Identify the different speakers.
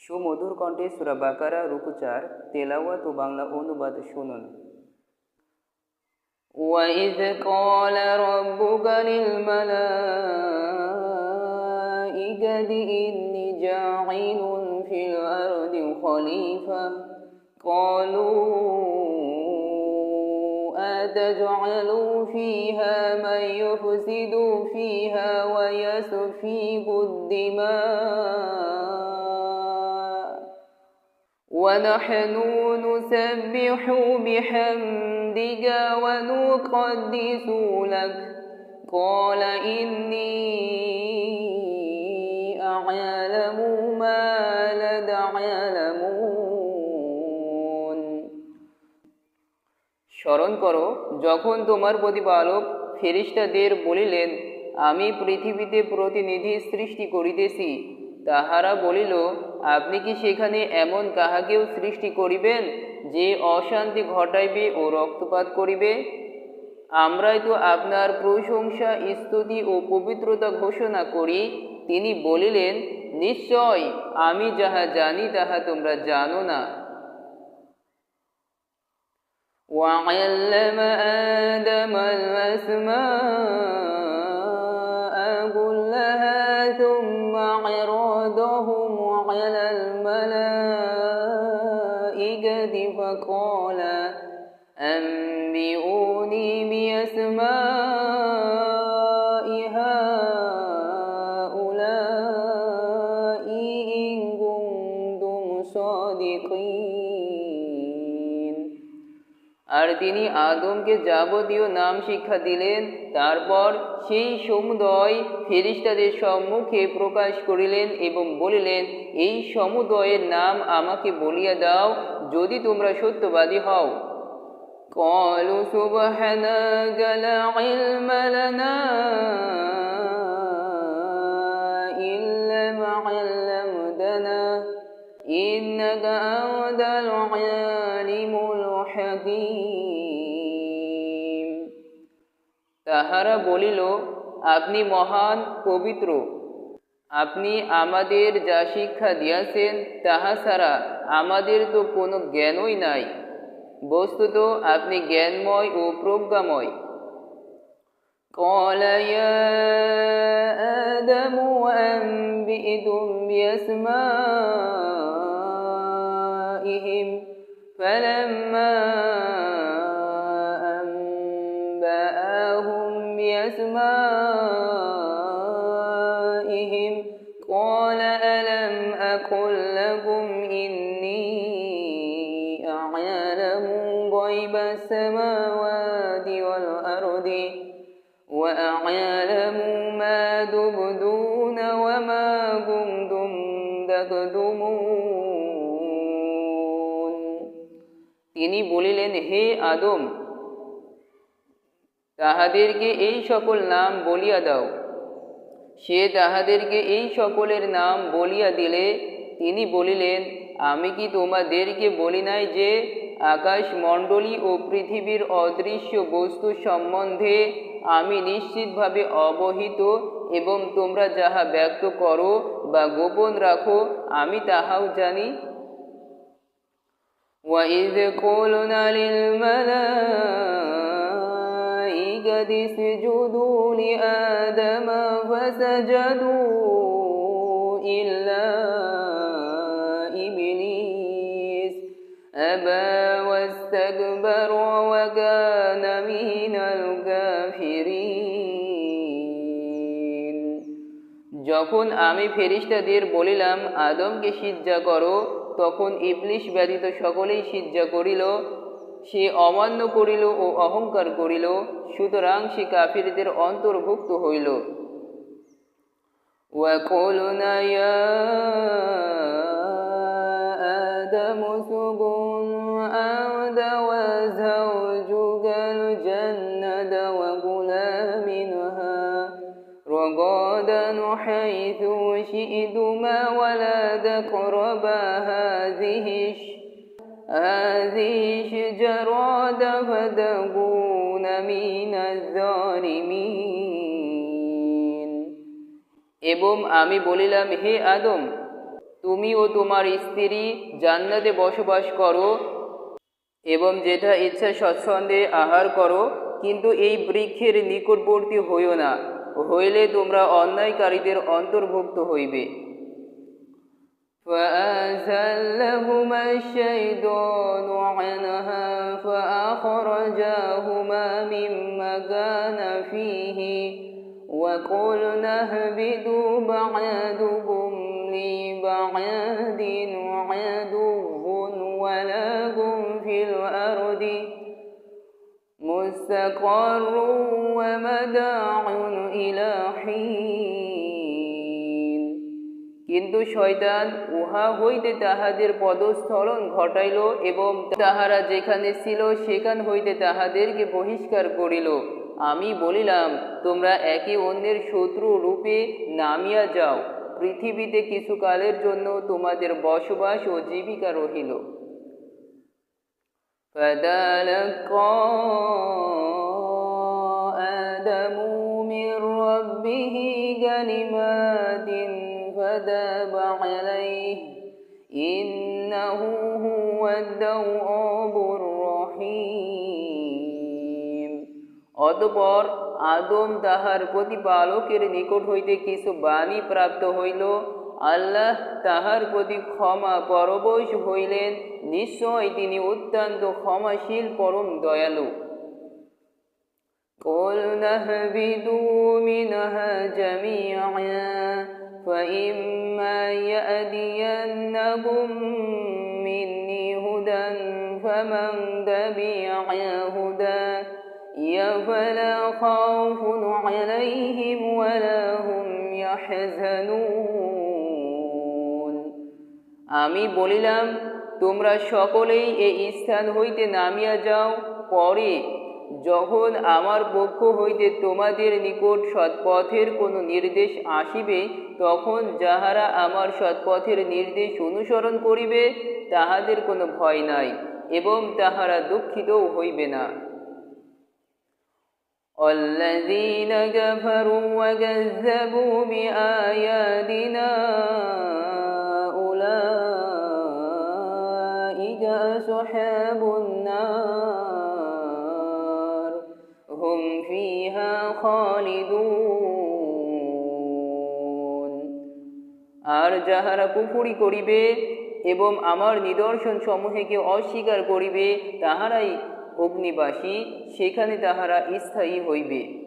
Speaker 1: সুমধুর কণ্ঠে সূরা বাকারা রুকু ৪ তেলাওয়াত ও বাংলা অনুবাদ শুনুন। وَإِذْ قَالَ رَبُّكَ لِلْمَلَائِكَةِ إِنِّي جَاعِلٌ فِي الْأَرْضِ خَلِيفَةً قَالُوا أَتَجْعَلُ فِيهَا مَن يُفْسِدُ فِيهَا وَيَسْفِكُ الدِّمَاءَ وَنَحْنُ نُسَبِّحُ بِحَمْدِكَ وَنُقَدِّسُ لَكَ قَالَ إِنِّي أَعْلَمُ مَا لَا تَعْلَمُونَ। স্মরণ করো যখন তোমার প্রতিপালক ফেরেশতাদের বলিলেন, আমি পৃথিবীতে প্রতিনিধি সৃষ্টি করিতেছি। তাহারা বলিল, আপনি কি সেখানে এমন কাহাকেও সৃষ্টি করিবেন যে অশান্তি ঘটাইবে ও রক্তপাত করিবে? আমরাই তো আপনার প্রশংসা, স্তুতি ও পবিত্রতা ঘোষণা করি। তিনি বলিলেন, নিশ্চয় আমি যাহা জানি তাহা তোমরা জানো না। وَعَلَّمَ آدَمَ الْأَسْمَاءَ كُلَّهَا ثُمَّ عَرَضَهُمْ عَلَى الْمَلَائِكَةِ فَقَالَ أَنبِئُونِي بِأَسْمَاءِ هَؤُلَاءِ إِن كُنتُمْ صَادِقِينَ। আর তিনি আদমকে যাবতীয় নাম শিক্ষা দিলেন। তারপর সেই সমুদয় ফেরেশতাদের সম্মুখে প্রকাশ করিলেন এবং বলিলেন, এই সমুদয়ের নাম আমাকে বলিয়া দাও, যদি তোমরা সত্যবাদী হও। ক্বালু সুবহানাকা লা ইলমা লানা ইল্লা মা আল্লামতানা ইন্নাকা আনতাল আলিমুল হাকীম। তাহারা বলিল, আপনি মহান, পবিত্র। আপনি আমাদের যা শিক্ষা দিয়াছেন তাহা ছাড়া আমাদের তো কোনো জ্ঞানই নাই। বস্তুত আপনি জ্ঞানময় ও প্রজ্ঞাময়। قَالَ يَا آدَمُ أَنبِئْهُم بِأَسْمَائِهِمْ فَلَمَّا أَنبَأَهُم بِأَسْمَائِهِمْ قَالَ أَلَمْ أَقُل لَّكُمْ إِنِّي أَعْلَمُ غَيْبَ السَّمَاوَاتِ وَالْأَرْضِ وَأَعْلَمُ مَا تُبْدُونَ وَمَا كُنتُمْ تَكْتُمُونَ। তিনি বলিলেন, হে আদম, তাহাদেরকে এই সকল নাম বলিয়া দাও। সে তাহাদেরকে এই সকলের নাম বলিয়া দিলে তিনি বলিলেন, আমি কি তোমাদেরকে বলি নাই যে আকাশমণ্ডলী ও পৃথিবীর অদৃশ্য বস্তু সম্বন্ধে আমি নিশ্চিতভাবে অবহিত এবং তোমরা যাহা ব্যক্ত করো বা গোপন রাখো আমি তাহাও জানি। وَإِذْ قُلْنَا لِلْمَلَائِكَةِ اسْجُدُوا لِآدَمَ فَسَجَدُوا إِلَّا إِبْلِيسَ أَبَى وَاسْتَكْبَرَ وَكَانَ مِنَ الْكَافِرِينَ। যখন আমি ফেরেশতাদের বলিলাম আদমকে সিজদা করো, তখন ইবলীস ব্যতীত সকলেই সিজদা করিল। সে অমান্য করিল ও অহংকার করিল, সুতরাং সে কাফিরদের অন্তর্ভুক্ত হইল। وَقُلْنَا يَا آدَمُ اسْكُنْ أَنتَ وَزَوْجُكَ الْجَنَّةَ وَكُلَا مِنْهَا رَغَدًا حَيْثُ شِئْتُمَا وَلَا تَقْرَبَا هَٰذِهِ الشَّجَرَةَ فَتَكُونَا مِنَ الظَّالِمِينَ। এবং আমি বলিলাম, হে আদম, তুমি ও তোমার স্ত্রী জান্নাতে বসবাস করো এবং যেটা ইচ্ছা স্বচ্ছন্দে আহার করো, কিন্তু এই বৃক্ষের নিকটবর্তী হইও না, হইলে তোমরা অন্যায়কারীদের অন্তর্ভুক্ত হইবে। فأزلهما الشيطان عنها فأخرجاهما مما كان فيه وقلنا اهبطوا بعضكم لبعض عدو ولكم في الأرض مستقر ومتاع إلى حين। কিন্তু শয়তান উহা হইতে তাহাদের পদস্খলন ঘটাইল এবং তাহারা যেখানে ছিল সেখান হইতে তাহাদেরকে বহিষ্কার করিল। আমি বলিলাম, তোমরা একে অন্যের শত্রু রূপে নামিয়া যাও, পৃথিবীতে কিছুকালের জন্য তোমাদের বসবাস ও জীবিকা রহিল। فَتَلَقَّى آدَمُ مِنْ رَبِّهِ كَلِمَاتٍ فَتَابَ عَلَيْهِ إِنَّهُ هُوَ التَّوَّابُ الرَّحِيمُ। অতঃপর আদম তাহার প্রতিপালকের নিকট হইতে কিছু বাণী প্রাপ্ত হইল। আল্লাহ তাহার প্রতি ক্ষমা পরবশ হইলেন, নিশ্চয় তিনি অত্যন্ত ক্ষমাশীল পরম দয়ালু। قُلْنَا اهْبِطُوا مِنْهَا جَمِيعًا فَإِمَّا يَأْتِيَنَّكُم مِّنِّي هُدًى فَمَن تَبِعَ هُدَايَ فَلَا خَوْفٌ عَلَيْهِمْ وَلَا هُمْ يَحْزَنُونَ। আমি বলিলাম, তোমরা সকলেই এই স্থান হইতে নামিয়া যাও। পরে যখন আমার পক্ষ হইতে তোমাদের নিকট সৎপথের কোনো নির্দেশ আসিবে, তখন যাহারা আমার সৎপথের নির্দেশ অনুসরণ করিবে তাহাদের কোনো ভয় নাই এবং তাহারা দুঃখিতও হইবে না। الذين كفروا وكذبوا بآياتنا أولئك أصحاب النار هم فيها خالدون। আর যাহারা কুফরি করিবে এবং আমার নিদর্শন সমূহকে অস্বীকার করিবে তাহারাই অগ্নিবাসী, সেখানে তাহারা স্থায়ী হইবে।